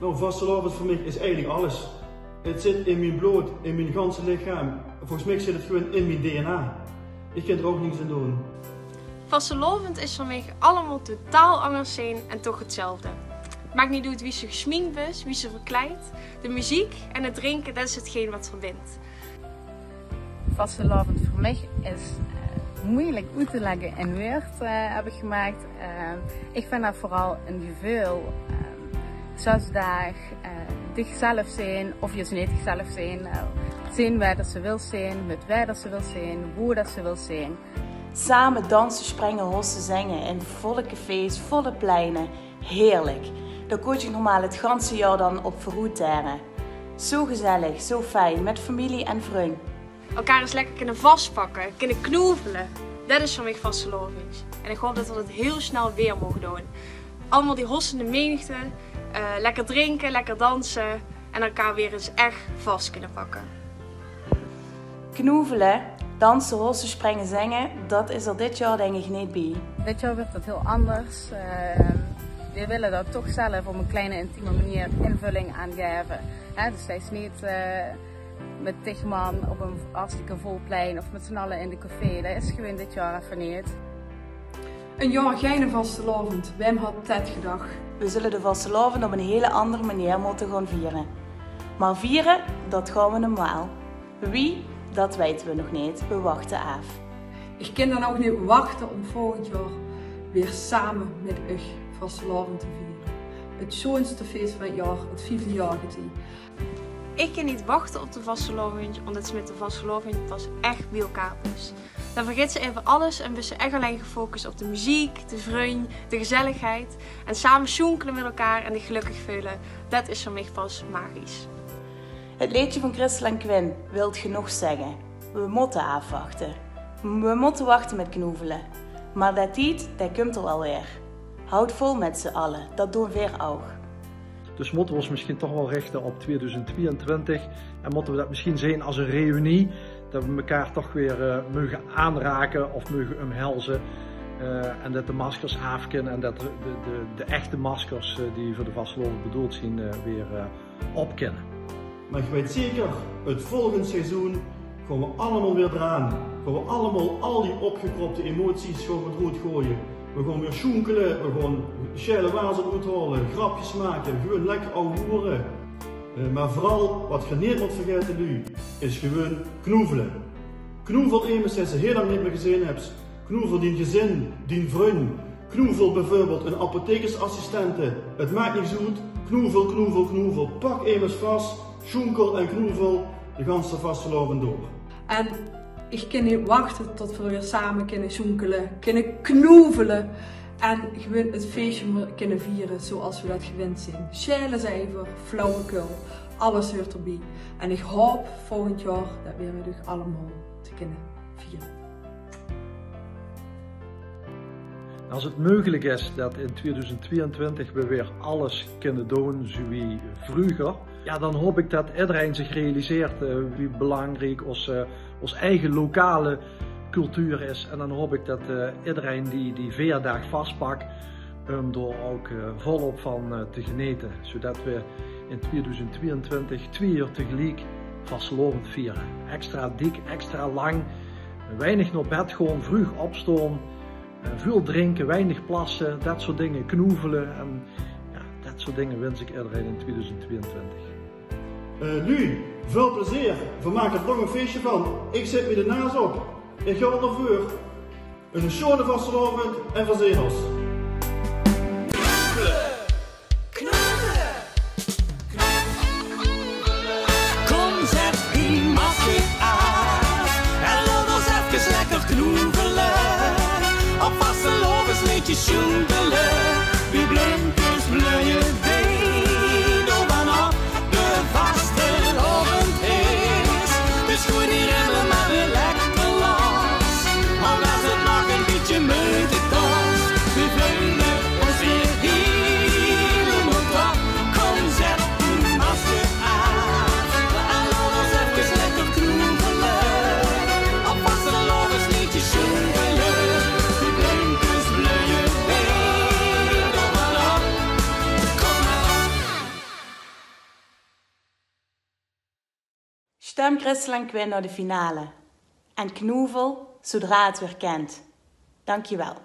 Nou, vastelavond voor mij is eigenlijk alles. Het zit in mijn bloed, in mijn ganse lichaam. Volgens mij zit het gewoon in mijn DNA. Ik kan er ook niets aan doen. Vastelavond is voor mij allemaal totaal anders zijn en toch hetzelfde. Het maakt niet uit wie ze gesminkt is, wie ze verkleidt. De muziek en het drinken, dat is hetgeen wat verbindt. Vastelavond voor mij is moeilijk uit te leggen in woord, heb ik gemaakt. Ik vind dat vooral een gevoel, zoals daar zichzelf zijn of juist niet zichzelf zijn. Zijn waar dat ze wil zijn, met waar dat ze wil zijn, hoe dat ze wil zijn. Samen dansen, springen, hossen, zingen in volle cafés, volle pleinen. Heerlijk. Daar koos ik normaal het ganse jaar dan op verhoederen. Zo gezellig, zo fijn, met familie en vrienden. Elkaar eens lekker kunnen vastpakken, kunnen knoevelen. Dat is voor mij vastelavond. En ik hoop dat we dat heel snel weer mogen doen. Allemaal die hossende menigte, lekker drinken, lekker dansen en elkaar weer eens echt vast kunnen pakken. Knoevelen, dansen, hossen, springen, zingen, dat is er dit jaar denk ik niet bij. Dit jaar wordt het heel anders. We willen daar toch zelf op een kleine intieme manier invulling aan geven. Dus dat is niet met 10 man op een hartstikke vol plein of met z'n allen in de café. Dat is gewoon dit jaar even niet. Een jaar geen vastelavond. Wim had dat gedacht. We zullen de vastelavond op een hele andere manier moeten gaan vieren. Maar vieren, dat gaan we normaal. Wie, dat weten we nog niet. We wachten af. Ik kan dan ook niet wachten om volgend jaar weer samen met u vastelavond te vieren. Het schoonste feest van het jaar, het 5e jaar gezien. Ik kan niet wachten op de vastelavond, omdat ze met de vastelavond pas echt bij elkaar is. Dan vergeet ze even alles en we zijn echt alleen gefocust op de muziek, de vriend, de gezelligheid. En samen sjoenkelen met elkaar en die gelukkig voelen. Dat is voor mij pas magisch. Het liedje van Christel en Quinn wilt genoeg zeggen. We moeten afwachten. We moeten wachten met knoevelen. Maar dat tijd, dat komt er wel weer. Houd vol met z'n allen, dat doen we weer ook. Dus moeten we ons misschien toch wel richten op 2022 en moeten we dat misschien zien als een reunie, dat we elkaar toch weer mogen aanraken of mogen omhelzen en dat de maskers afkennen en dat de echte maskers die voor de vastelavond bedoeld zijn weer opkennen. Maar ik weet zeker, het volgende seizoen gaan we allemaal weer eraan. Gaan we allemaal al die opgekropte emoties eruit gooien. We gaan weer sjoenkelen, we gaan schelle wazen uithalen, grapjes maken, gewoon lekker ouwehoeren. Maar vooral, wat je niet moet vergeten nu, is gewoon knoevelen. Knoevel immers als je heel lang niet meer gezien hebt. Knoevel die gezin, die vriend. Knoevel bijvoorbeeld een apothekersassistente. Het maakt niet uit. Knoevel, knoevel, knoevel. Pak immers vast, sjoenkel en knoevel de ganse vastelavond door. En ik kan niet wachten tot we weer samen kunnen sjoenkelen, kunnen knoevelen en gewoon het feestje kunnen vieren zoals we dat gewend zijn. Sjelecijfer, flauwekul, alles hoort erbij. En ik hoop volgend jaar dat we met u allemaal te kunnen vieren. Als het mogelijk is dat in 2022 we weer alles kunnen doen zoals vroeger, ja, dan hoop ik dat iedereen zich realiseert wie belangrijk ons eigen lokale cultuur is. En dan hoop ik dat iedereen die veerdag vastpakt, door ook volop van te genieten. Zodat we in 2022 2 jaar tegelijk vastelavond vieren. Extra dik, extra lang, weinig naar bed, gewoon vroeg opstaan. Veel drinken, weinig plassen, dat soort dingen, knoevelen en ja, dat soort dingen wens ik iedereen in 2022. Nu, veel plezier, we maken er nog een feestje van. Ik zet me de naast op, ik ga ervoor. Een schone vastelavond en verzeen ons. Kom, zet die masker aan en laat ons even lekker knoevelen. Op vastelavondsliedjes sjoenkelen, wie blinkers bleuien been, oh vanaf de vastelavond is. Dus gooi die remmen maar weer lekker los, al was het nog een beetje moeite kost. We vleunen ons weer helemaal top, kom zet die masker aan en laat ons even lekker knoevelen. Op vastelavondsliedjes sjoenkelen. Stem Christel en Quinn naar de finale. En knoevel zodra het weer kent. Dankjewel.